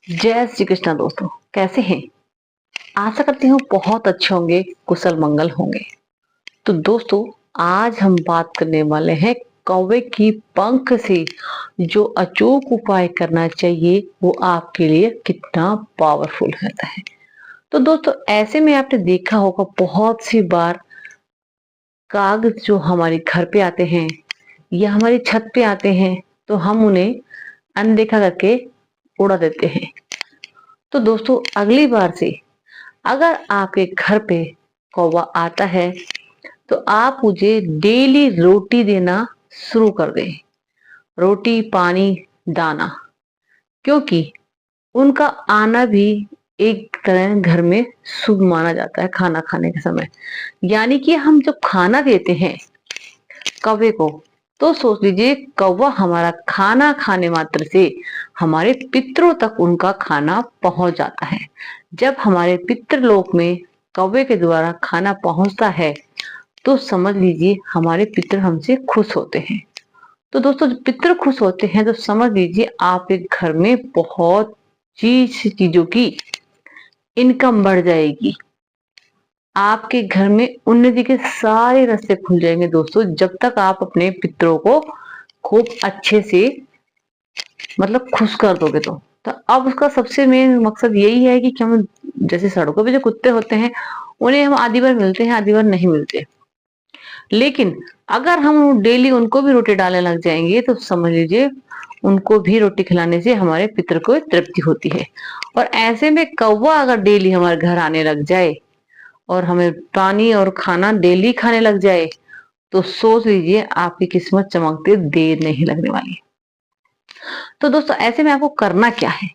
जय श्री कृष्णा दोस्तों, कैसे हैं? आशा करती हूँ बहुत अच्छे होंगे, कुशल मंगल होंगे। तो दोस्तों, आज हम बात करने वाले हैं कौवे की पंख से जो अचूक उपाय करना चाहिए वो आपके लिए कितना पावरफुल रहता है। तो दोस्तों, ऐसे में आपने देखा होगा बहुत सी बार काग जो हमारे घर पे आते हैं या हमारी छत पे आते हैं तो हम उन्हें अनदेखा करके उड़ा देते हैं। तो दोस्तों, अगली बार से अगर आपके घर पे कौवा आता है तो आप मुझे डेली रोटी देना शुरू कर दें। रोटी, पानी, दाना। क्योंकि उनका आना भी एक तरह घर में शुभ माना जाता है खाना खाने के समय। यानी कि हम जब खाना देते हैं कौवे को तो सोच लीजिए कौवा हमारा खाना खाने मात्र से हमारे पितरों तक उनका खाना पहुंच जाता है। जब हमारे पितृलोक में कौवे के द्वारा खाना पहुंचता है तो समझ लीजिए हमारे पितर हमसे खुश होते हैं। तो दोस्तों, जब पितर खुश होते हैं तो समझ लीजिए आपके घर में बहुत चीजों की इनकम बढ़ जाएगी। आपके घर में उन्नति के सारे रास्ते खुल जाएंगे दोस्तों, जब तक आप अपने पितरों को खूब अच्छे से खुश कर दोगे तो अब उसका सबसे मेन मकसद यही है कि हम जैसे सड़कों पे जो कुत्ते होते हैं उन्हें हम आधी बार मिलते हैं, आधी बार नहीं मिलते। लेकिन अगर हम डेली उनको भी रोटी डालने लग जाएंगे तो समझ लीजिए उनको भी रोटी खिलाने से हमारे पितर को तृप्ति होती है। और ऐसे में कौवा अगर डेली हमारे घर आने लग जाए और हमें पानी और खाना डेली खाने लग जाए तो सोच लीजिए आपकी किस्मत चमकते देर नहीं लगने वाली। तो दोस्तों, ऐसे में आपको करना क्या है?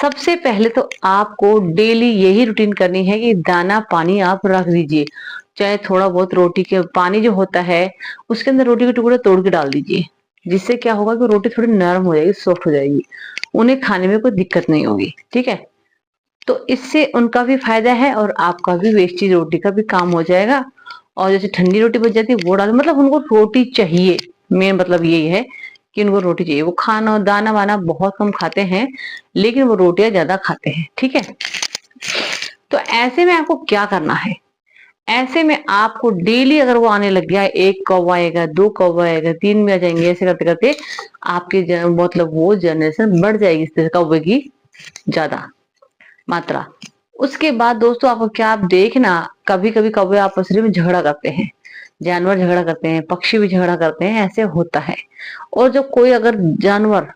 सबसे पहले तो आपको डेली यही रूटीन करनी है कि दाना पानी आप रख दीजिए। चाहे थोड़ा बहुत रोटी के पानी जो होता है उसके अंदर रोटी के टुकड़े तोड़ के डाल दीजिए। जिससे क्या होगा कि रोटी थोड़ी नरम हो जाएगी, सॉफ्ट हो जाएगी, उन्हें खाने में कोई दिक्कत नहीं होगी। ठीक है, तो इससे उनका भी फायदा है और आपका भी वेस्टेज रोटी का भी काम हो जाएगा। और जैसे ठंडी रोटी बच जाती है वो डाल, उनको रोटी चाहिए। मेन मतलब यही है कि उनको रोटी चाहिए। वो खाना दाना वाना बहुत कम खाते हैं लेकिन वो रोटियां ज्यादा खाते हैं। ठीक है, तो ऐसे में आपको क्या करना है? ऐसे में आपको डेली अगर वो आने लग गया, एक कौवा आएगा, दो कौवा आएगा, तीन में आ जाएंगे, ऐसे करते करते आपके वो जनरेशन बढ़ जाएगी इस तरह कौवे की ज्यादा मात्रा। उसके बाद दोस्तों, आपको क्या आप देखना, कभी कभी कौवे आपस में झगड़ा करते हैं, जानवर झगड़ा करते हैं, पक्षी भी झगड़ा करते हैं, ऐसे होता है। और जब कोई अगर जानवर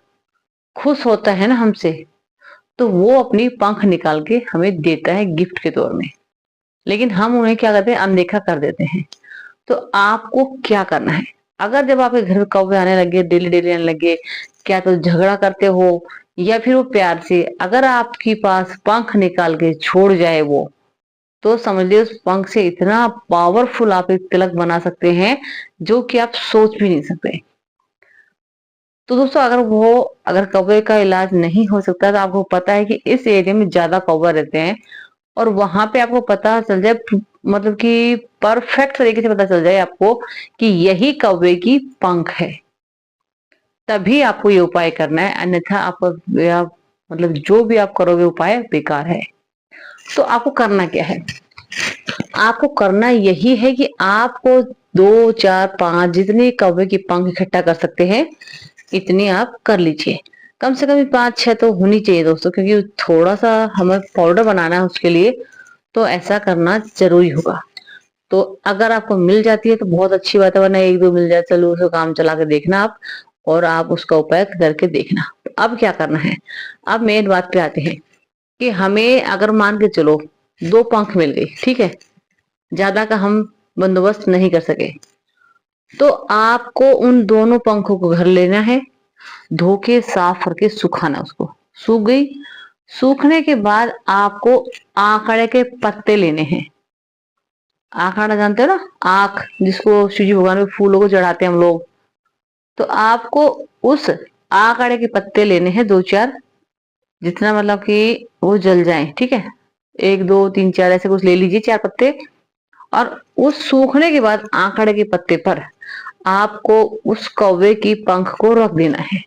खुश होता है ना हमसे तो वो अपनी पंख निकाल के हमें देता है गिफ्ट के तौर में। लेकिन हम उन्हें क्या करते हैं, अनदेखा कर देते हैं। तो आपको क्या करना है? अगर जब आपके घर में कौवे आने लगे, डेली डेली आने लगे, क्या तो झगड़ा करते हो या फिर वो प्यार से अगर आपके पास पंख निकाल के छोड़ जाए वो, तो समझ लीजिए उस पंख से इतना पावरफुल आप एक तिलक बना सकते हैं जो कि आप सोच भी नहीं सकते। तो दोस्तों, अगर कौवे का इलाज नहीं हो सकता तो आपको पता है कि इस एरिया में ज्यादा कौवा रहते हैं और वहां पे आपको पता चल जाए, कि परफेक्ट तरीके से पता चल जाए आपको कि यही कौवे की पंख है, तभी आपको ये उपाय करना है। अन्यथा जो भी आप करोगे उपाय बेकार है। तो आपको करना क्या है? आपको करना यही है कि आपको 2 4 5 जितने कौवे की पंख इकट्ठा कर सकते हैं इतनी आप कर लीजिए। कम से कम 5 6 तो होनी चाहिए दोस्तों, क्योंकि थोड़ा सा हमें पाउडर बनाना है उसके लिए, तो ऐसा करना जरूरी होगा। तो अगर आपको मिल जाती है तो बहुत अच्छी बात है, वरना एक दो मिल जाए चलो उसको काम चला के देखना आप, और आप उसका उपाय करके देखना। तो अब क्या करना है? अब मेन बात पे आते हैं कि हमें अगर मान के चलो 2 पंख मिल गई, ठीक है, ज्यादा का हम बंदोबस्त नहीं कर सके, तो आपको उन दोनों पंखों को घर लेना है, धो के साफ करके सुखाना उसको। सूख गई, सूखने के बाद आपको आंकड़े के पत्ते लेने हैं। आंकड़ा जानते हो ना, आंख जिसको शिवजी भगवान के फूलों को चढ़ाते हैं हम लोग। तो आपको उस आंकड़े के पत्ते लेने हैं 2 4, जितना कि वो जल जाए। ठीक है, 1 2 3 4 ऐसे कुछ ले लीजिए, 4 पत्ते। और उस सूखने के बाद आंकड़े के पत्ते पर आपको उस कौवे की पंख को रख देना है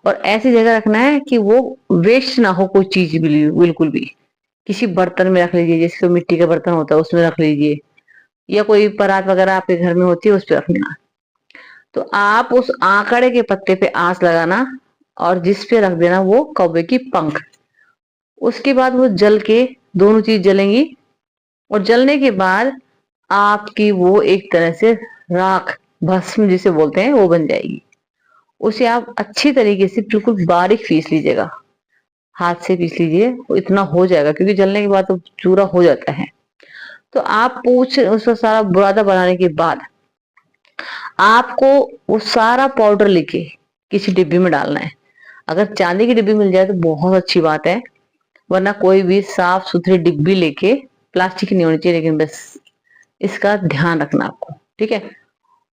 और ऐसी जगह रखना है कि वो वेस्ट ना हो कोई चीज बिल्कुल भी। किसी बर्तन में रख लीजिए, जैसे कोई मिट्टी का बर्तन होता है उसमें रख लीजिए, या कोई परात वगैरह आपके घर में होती है उस पर रख लेना। तो आप उस आंकड़े के पत्ते पे आंच लगाना और जिस पे रख देना वो कौवे की पंख। उसके बाद वो जल के, दोनों चीज जलेंगी और जलने के बाद आपकी वो एक तरह से राख, भस्म जिसे बोलते हैं, वो बन जाएगी। उसे आप अच्छी तरीके से बिल्कुल बारीक पीस लीजिएगा, हाथ से पीस लीजिए, वो इतना हो जाएगा क्योंकि जलने के बाद तो चूरा हो जाता है। तो आप पूछ उसका सारा बुरादा बनाने के बाद आपको वो सारा पाउडर लेके किसी डिब्बी में डालना है। अगर चांदी की डिब्बी मिल जाए तो बहुत अच्छी बात है, वरना कोई भी साफ सुथरी डिब्बी लेके, प्लास्टिक की नहीं होनी चाहिए, लेकिन बस इसका ध्यान रखना आपको, ठीक है।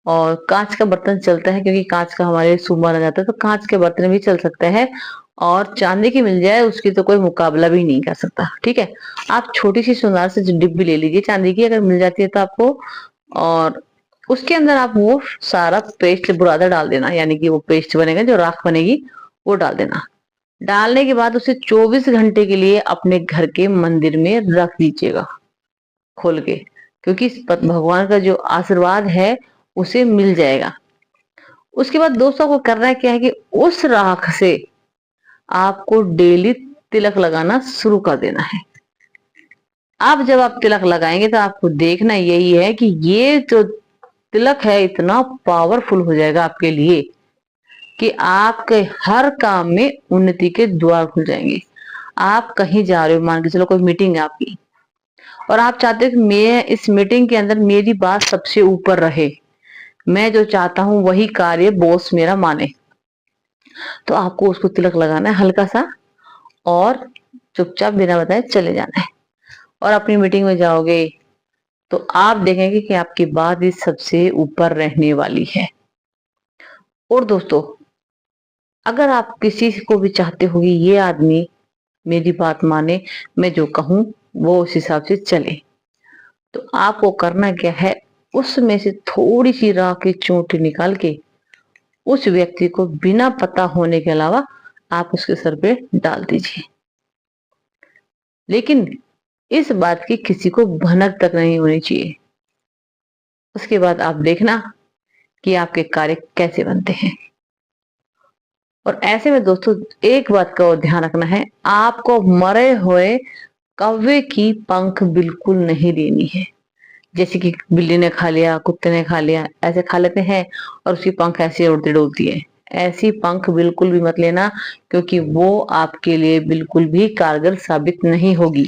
और कांच का बर्तन चलता है क्योंकि कांच का हमारे शुभ माना जाता है, तो कांच के बर्तन भी चल सकता है। और चांदी की मिल जाए उसकी तो कोई मुकाबला भी नहीं कर सकता, ठीक है। आप छोटी सी सुनार से डिब्बी ले लीजिए चांदी की, अगर मिल जाती है तो आपको। और उसके अंदर आप वो सारा पेस्ट बुरादा डाल देना, यानी कि वो पेस्ट बनेगा, जो राख बनेगी वो डाल देना। डालने के बाद उसे 24 घंटे के लिए अपने घर के मंदिर में रख दीजिएगा खोल के, क्योंकि भगवान का जो आशीर्वाद है उसे मिल जाएगा। उसके बाद दोस्तों को करना क्या है कि उस राख से आपको डेली तिलक लगाना शुरू कर देना है। अब जब आप तिलक लगाएंगे तो आपको देखना यही है कि ये जो तिलक है इतना पावरफुल हो जाएगा आपके लिए कि आपके हर काम में उन्नति के द्वार खुल जाएंगे। आप कहीं जा रहे हो, मान के चलो कोई मीटिंग है आपकी, और आप चाहते हो कि मैं इस मीटिंग के अंदर मेरी बात सबसे ऊपर रहे, मैं जो चाहता हूं वही कार्य बॉस मेरा माने, तो आपको उसको तिलक लगाना है हल्का सा और चुपचाप बिना बताए चले जाना है। और अपनी मीटिंग में जाओगे तो आप देखेंगे कि आपकी बात ही सबसे ऊपर रहने वाली है। और दोस्तों, अगर आप किसी को भी चाहते हो कि ये आदमी मेरी बात माने, मैं जो कहूं वो उस हिसाब से चले, तो आपको करना क्या है, उसमें से थोड़ी सी राख की चोटी निकाल के उस व्यक्ति को बिना पता होने के अलावा आप उसके सर पे डाल दीजिए। लेकिन इस बात की किसी को भनक तक नहीं होनी चाहिए। उसके बाद आप देखना कि आपके कार्य कैसे बनते हैं। और ऐसे में दोस्तों एक बात का और ध्यान रखना है, आपको मरे हुए कौवे की पंख बिल्कुल नहीं लेनी है। जैसे कि बिल्ली ने खा लिया, कुत्ते ने खा लिया, ऐसे खा लेते हैं और उसकी पंख ऐसे उड़ती डोलती है। ऐसी पंख बिल्कुल भी मत लेना, क्योंकि वो आपके लिए बिल्कुल भी कारगर साबित नहीं होगी।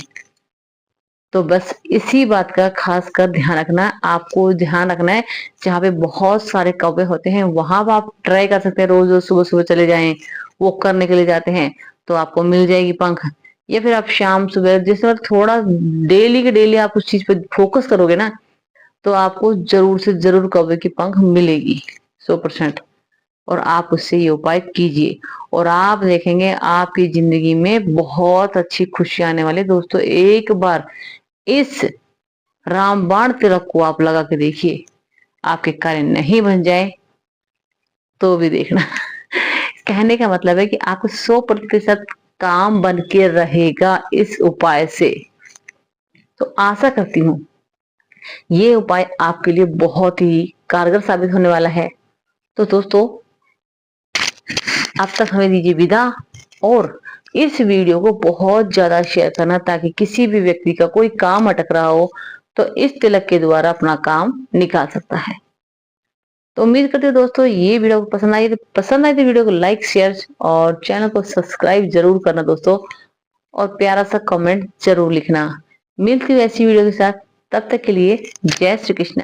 तो बस इसी बात का खास कर ध्यान रखना, आपको ध्यान रखना है। जहाँ पे बहुत सारे कौवे होते हैं वहां पर आप ट्राई कर सकते हैं, रोज रोज सुबह सुबह चले जाएं, वो करने के लिए जाते हैं तो आपको मिल जाएगी पंख। या फिर आप शाम सुबह जिस वक्त थोड़ा डेली के डेली आप उस चीज पे फोकस करोगे ना, तो आपको जरूर से जरूर कौवे की पंख मिलेगी 100%। और आप उससे ये उपाय कीजिए और आप देखेंगे आपकी जिंदगी में बहुत अच्छी खुशी आने वाली है। दोस्तों एक बार इस रामबाण तिलक को आप लगा के देखिए, आपके कार्य नहीं बन जाए तो भी देखना। कहने का मतलब है कि आपको 100% काम बन के रहेगा इस उपाय से। तो आशा करती हूँ ये उपाय आपके लिए बहुत ही कारगर साबित होने वाला है। तो दोस्तों अब तक हमें दीजिए विदा, और इस वीडियो को बहुत ज्यादा शेयर करना ताकि किसी भी व्यक्ति का कोई काम अटक रहा हो तो इस तिलक के द्वारा अपना काम निकाल सकता है। तो उम्मीद करती हूँ दोस्तों ये वीडियो को पसंद आई तो वीडियो को लाइक शेयर और चैनल को सब्सक्राइब जरूर करना दोस्तों, और प्यारा सा कमेंट जरूर लिखना। मिलती हूँ ऐसी वीडियो के साथ, तब तक के लिए जय श्री कृष्ण।